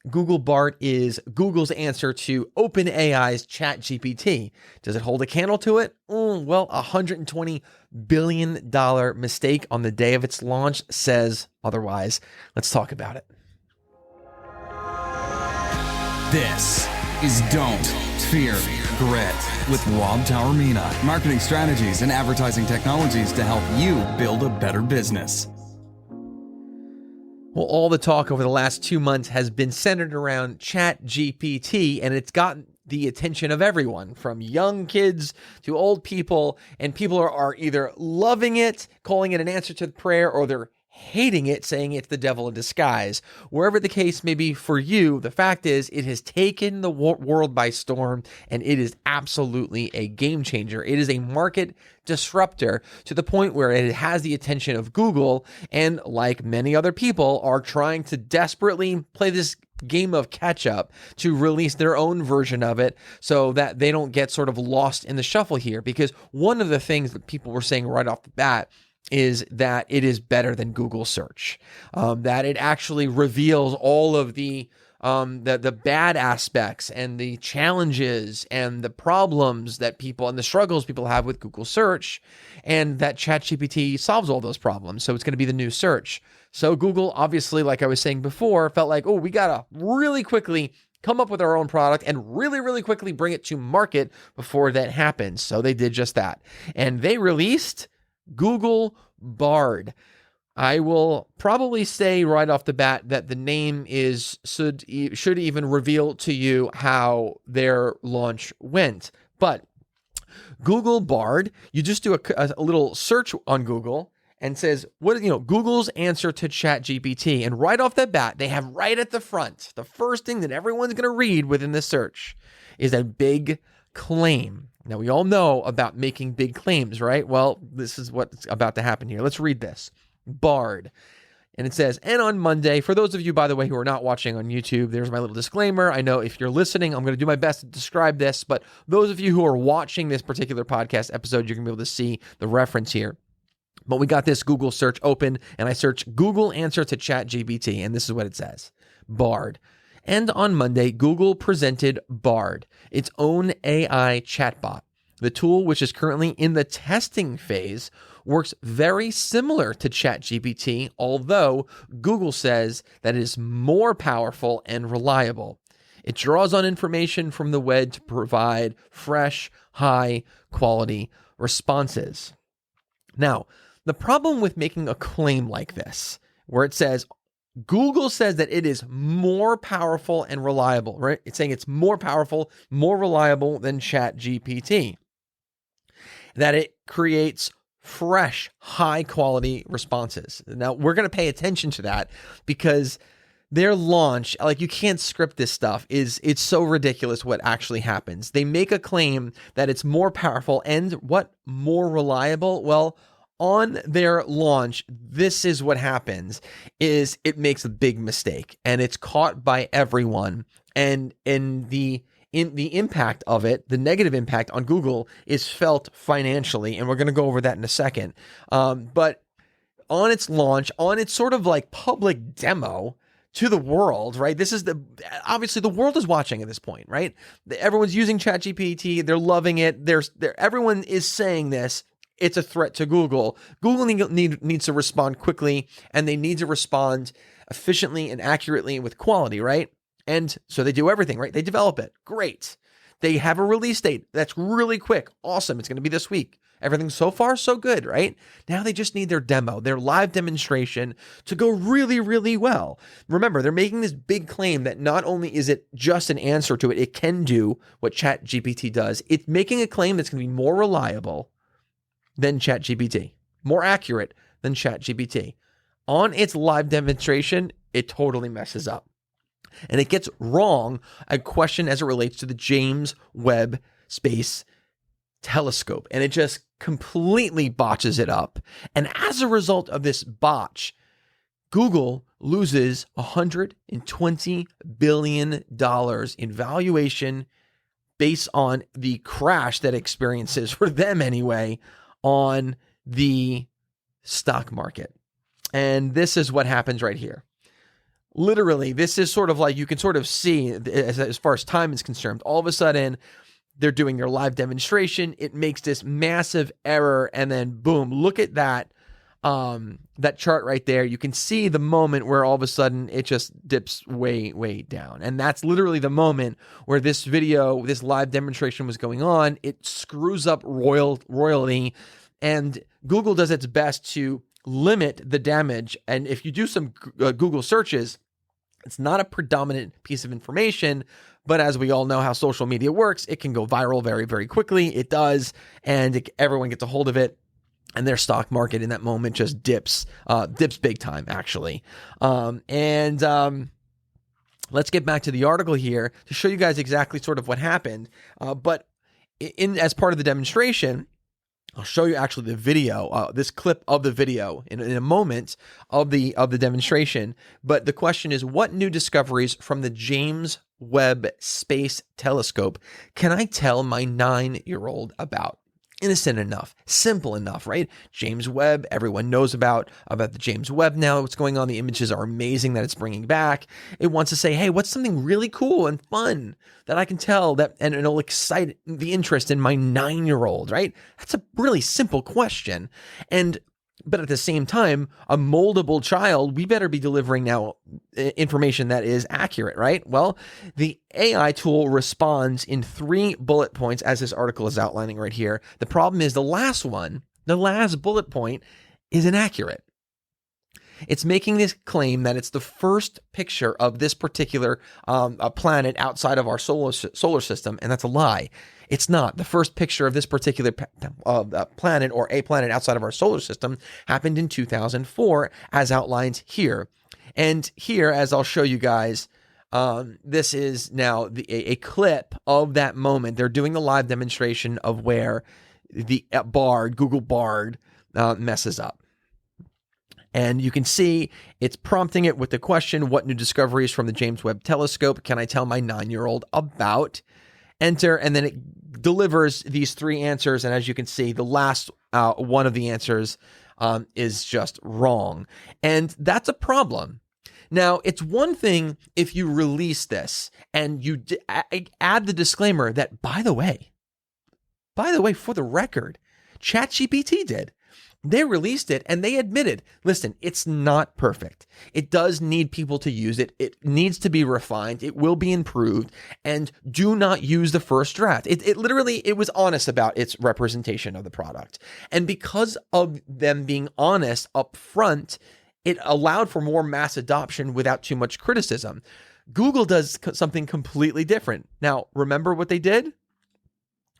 Google Bard is Google's answer to OpenAI's ChatGPT. Does it hold a candle to it? Well, a $120 billion mistake on the day of its launch says otherwise. Let's talk about it. This is Don't Fear Grit with Rob Taormina. Marketing strategies and advertising technologies to help you build a better business. Well, all the talk over the last 2 months has been centered around ChatGPT, and it's gotten the attention of everyone, from young kids to old people, and people are either loving it, calling it an answer to the prayer, or they're hating it, saying it's the devil in disguise. Wherever the case may be for you, the fact is it has taken the world by storm, and it is absolutely a game changer. It is a market disruptor to the point where it has the attention of Google, and like many other people are trying to desperately play this game of catch up to release their own version of it so that they don't get sort of lost in the shuffle here. Because one of the things that people were saying right off the bat is that it is better than Google search, that it actually reveals all of the bad aspects and the challenges and the problems that people and the struggles people have with Google search, and that ChatGPT solves all those problems. So it's going to be the new search. So Google, obviously, like I was saying before, felt like, we got to really quickly come up with our own product and really, really quickly bring it to market before that happens. So they did just that. And they released Google Bard. I will probably say right off the bat that the name should even reveal to you how their launch went. But Google Bard, you just do a little search on Google and says, Google's answer to ChatGPT. And right off the bat, they have right at the front, the first thing that everyone's going to read within the search is a big claim. Now, we all know about making big claims, right? Well, this is what's about to happen here. Let's read this. Bard. And it says, and on Monday, for those of you, by the way, who are not watching on YouTube, there's my little disclaimer. I know if you're listening, I'm going to do my best to describe this, but those of you who are watching this particular podcast episode, you're going to be able to see the reference here. But we got this Google search open, and I search Google answer to ChatGPT, and this is what it says. Bard. And on Monday, Google presented Bard, its own AI chatbot. The tool, which is currently in the testing phase, works very similar to ChatGPT, although Google says that it is more powerful and reliable. It draws on information from the web to provide fresh, high-quality responses. Now, the problem with making a claim like this, where it says, Google says that it is more powerful and reliable, right? It's saying it's more powerful, more reliable than ChatGPT. That it creates fresh, high-quality responses. Now, we're going to pay attention to that because their launch, like, you can't script this stuff, it's so ridiculous what actually happens. They make a claim that it's more powerful and what? More reliable? Well, on their launch, this is what happens, is it makes a big mistake and it's caught by everyone. And the impact of it, the negative impact on Google is felt financially. And we're going to go over that in a second. But on its launch, on its sort of like public demo to the world, right? This is obviously the world is watching at this point, right? Everyone's using ChatGPT. They're loving it. Everyone is saying this. It's a threat to Google. Google needs to respond quickly, and they need to respond efficiently and accurately and with quality, right? And so they do everything, right? They develop it. Great. They have a release date. That's really quick. Awesome. It's going to be this week. Everything so far, so good, right? Now they just need their demo, their live demonstration to go really, really well. Remember, they're making this big claim that not only is it just an answer to it, it can do what ChatGPT does. It's making a claim that's going to be more reliable than ChatGPT, more accurate than ChatGPT. On its live demonstration, it totally messes up. And it gets wrong a question as it relates to the James Webb Space Telescope. And it just completely botches it up. And as a result of this botch, Google loses $120 billion in valuation based on the crash that experiences, for them anyway, on the stock market. And this is what happens right here. literally, this is sort of like, you can sort of see as far as time is concerned, all of a sudden they're doing their live demonstration. It makes this massive error. And then boom, look at that. That chart right there, you can see the moment where all of a sudden it just dips way, way down. And that's literally the moment where this live demonstration was going on. It screws up royally, and Google does its best to limit the damage. And if you do some Google searches, it's not a predominant piece of information, but as we all know how social media works, it can go viral very, very quickly. It does, and everyone gets a hold of it. And their stock market in that moment just dips big time, actually. Let's get back to the article here to show you guys exactly sort of what happened. But as part of the demonstration, I'll show you actually the video, this clip of the video in a moment of the demonstration. But the question is, what new discoveries from the James Webb Space Telescope can I tell my 9-year-old about? Innocent enough, simple enough, right? James Webb, everyone knows about the James Webb now. What's going on? The images are amazing that it's bringing back. It wants to say, hey, what's something really cool and fun that I can tell and it'll excite the interest in my 9-year-old, right? That's a really simple question. But at the same time, a moldable child, we better be delivering now information that is accurate, right? Well, the AI tool responds in 3 bullet points, as this article is outlining right here. The problem is the last bullet point is inaccurate. It's making this claim that it's the first picture of this particular planet outside of our solar system, and that's a lie. It's not. The first picture of this particular planet, or a planet outside of our solar system, happened in 2004, as outlined here. And here, as I'll show you guys, this is now a clip of that moment. They're doing a live demonstration of where the Google Bard messes up. And you can see it's prompting it with the question, what new discoveries from the James Webb Telescope can I tell my 9-year-old about? Enter, and then it delivers these 3 answers. And as you can see, the last one of the answers is just wrong. And that's a problem. Now, it's one thing if you release this and you add the disclaimer that, by the way, for the record, ChatGPT did. They released it and they admitted, listen, it's not perfect. It does need people to use it. It needs to be refined. It will be improved, and do not use the first draft. It literally was honest about its representation of the product. And because of them being honest up front, it allowed for more mass adoption without too much criticism. Google does something completely different. Now, remember what they did?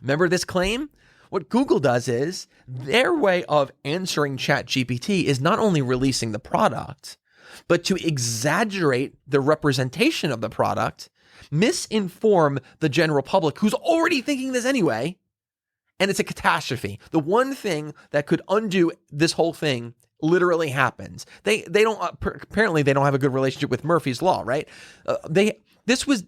Remember this claim? What Google does is their way of answering ChatGPT is not only releasing the product, but to exaggerate the representation of the product, misinform the general public who's already thinking this anyway, and it's a catastrophe. The one thing that could undo this whole thing literally happens. They don't apparently they don't have a good relationship with Murphy's Law, right? This was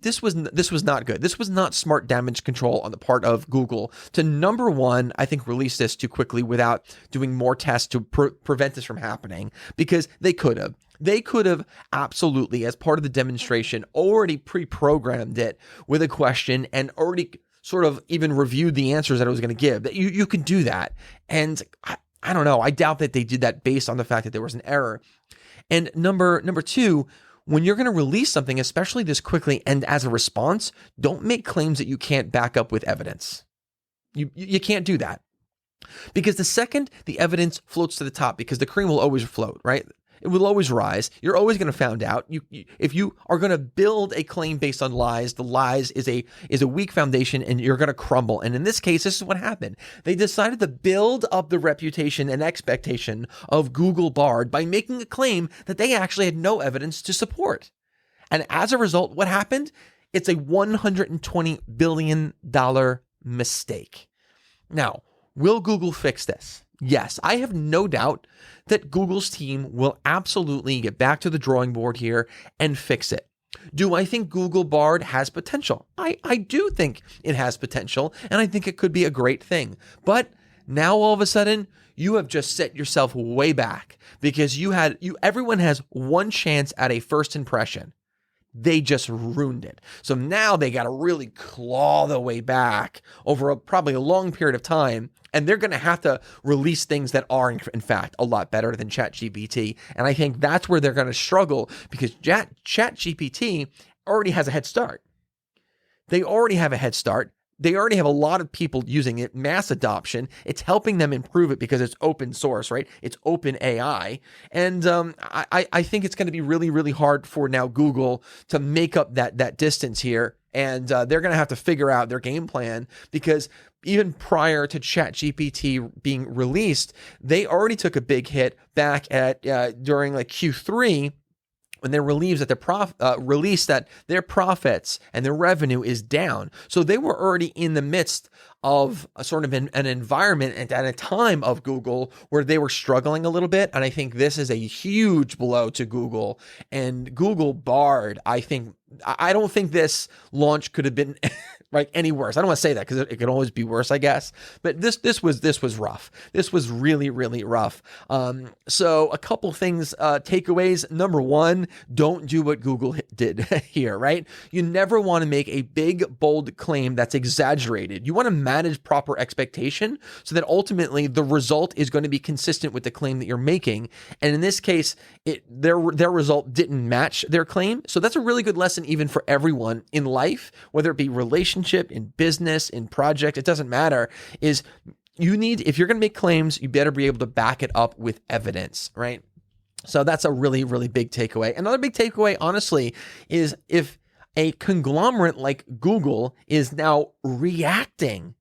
not good. This was not smart damage control on the part of Google to, number one, I think, release this too quickly without doing more tests to prevent this from happening, because they could have. They could have absolutely, as part of the demonstration, already pre-programmed it with a question and already sort of even reviewed the answers that it was going to give. That you can do that. And I don't know. I doubt that they did that based on the fact that there was an error. And number 2, when you're going to release something, especially this quickly and as a response, don't make claims that you can't back up with evidence. You can't do that. Because the second the evidence floats to the top, because the cream will always float, right? It will always rise. You're always going to find out. If you are going to build a claim based on lies, the lies is a weak foundation, and you're going to crumble. And in this case, this is what happened. They decided to build up the reputation and expectation of Google Bard by making a claim that they actually had no evidence to support. And as a result, what happened? It's a $120 billion mistake. Now, will Google fix this? Yes, I have no doubt that Google's team will absolutely get back to the drawing board here and fix it. Do I think Google Bard has potential? I do think it has potential, and I think it could be a great thing. But Now all of a sudden, you have just set yourself way back because everyone has one chance at a first impression. They just ruined it. So now they got to really claw their way back over probably a long period of time. And they're going to have to release things that are, in fact, a lot better than ChatGPT. And I think that's where they're going to struggle because ChatGPT already has a head start. They already have a head start. They already have a lot of people using it, mass adoption. It's helping them improve it because it's open source, right? It's OpenAI. And I think it's going to be really, really hard for now Google to make up that distance here. And they're going to have to figure out their game plan because even prior to ChatGPT being released, they already took a big hit back at during like Q3 when they released that their profits and their revenue is down. So they were already in the midst of a sort of an environment at a time of Google where they were struggling a little bit. And I think this is a huge blow to Google. And Google Bard, I don't think this launch could have been like any worse. I don't want to say that because it could always be worse, I guess. But this was rough. This was really, really rough. So a couple things, takeaways. Number one, don't do what Google did here, right? You never want to make a big, bold claim that's exaggerated. You want to manage proper expectation so that ultimately the result is going to be consistent with the claim that you're making. And in this case, their result didn't match their claim. So that's a really good lesson even for everyone in life, whether it be relationship, in business, in project, it doesn't matter, is if you're going to make claims, you better be able to back it up with evidence, right? So that's a really, really big takeaway. Another big takeaway, honestly, is if a conglomerate like Google is now reacting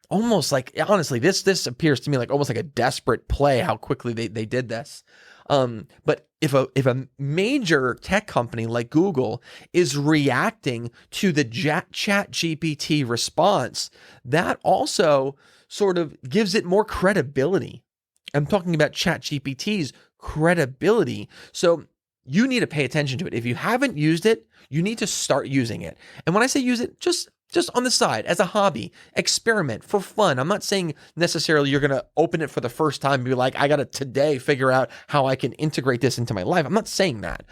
almost like, honestly, this appears to me like almost like a desperate play, how quickly they did this. But if a major tech company like Google is reacting to the ChatGPT response, that also sort of gives it more credibility. I'm talking about ChatGPT's credibility. So you need to pay attention to it. If you haven't used it, you need to start using it. And when I say use it, just on the side as a hobby, experiment for fun. I'm not saying necessarily you're going to open it for the first time and be like, I got to today figure out how I can integrate this into my life. I'm not saying that.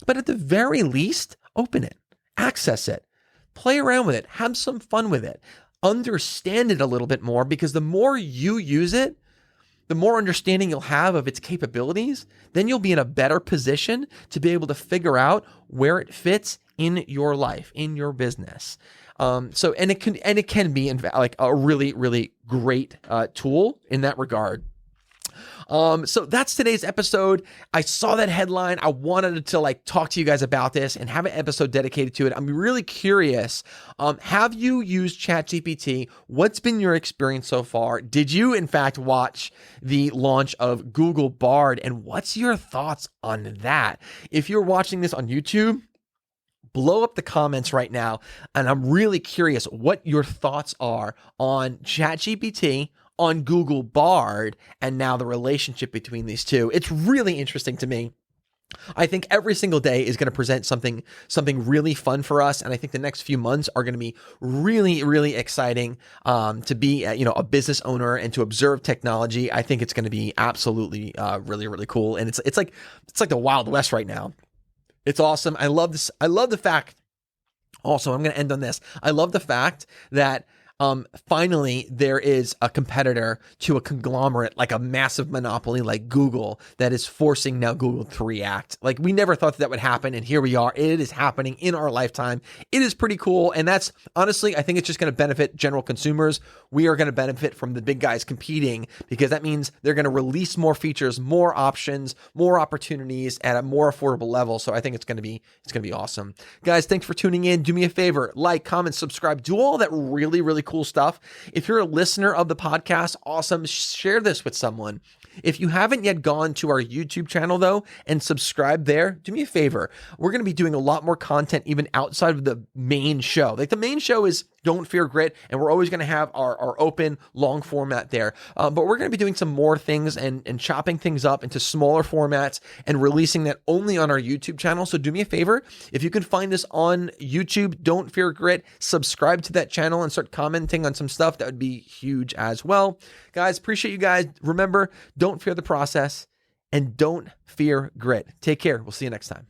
But at the very least, open it, access it, play around with it, have some fun with it, understand it a little bit more, because the more you use it, the more understanding you'll have of its capabilities, then you'll be in a better position to be able to figure out where it fits in your life, in your business. It can be in fact like a really, really great tool in that regard. So that's today's episode. I saw that headline. I wanted to talk to you guys about this and have an episode dedicated to it. I'm really curious. Have you used ChatGPT? What's been your experience so far? Did you in fact watch the launch of Google Bard? And what's your thoughts on that? If you're watching this on YouTube, blow up the comments right now. And I'm really curious what your thoughts are on ChatGPT, on Google Bard, and now the relationship between these two. It's really interesting to me. I think every single day is going to present something really fun for us. And I think the next few months are going to be really, really exciting to be a business owner and to observe technology. I think it's going to be absolutely really, really cool. And it's like the Wild West right now. It's awesome. I love this. I love the fact, also, I'm going to end on this. I love the fact that finally there is a competitor to a conglomerate, like a massive monopoly like Google, that is forcing now Google to react. Like, we never thought that would happen, and here we are. It is happening in our lifetime. It is pretty cool, and that's honestly, I think it's just going to benefit general consumers. We are going to benefit from the big guys competing, because that means they're going to release more features, more options, more opportunities at a more affordable level. So I think it's going to be awesome. Guys, thanks for tuning in. Do me a favor, like, comment, subscribe, do all that really, really cool stuff. If you're a listener of the podcast, awesome. Share this with someone. If you haven't yet gone to our YouTube channel though and subscribe there, do me a favor. We're going to be doing a lot more content even outside of the main show. Like, the main show is Don't Fear Grit, and we're always going to have our open long format there. But we're going to be doing some more things and chopping things up into smaller formats and releasing that only on our YouTube channel. So do me a favor, if you can find this on YouTube, Don't Fear Grit, subscribe to that channel and start commenting on some stuff. That would be huge as well. Guys, appreciate you guys. Remember, don't fear the process and don't fear grit. Take care. We'll see you next time.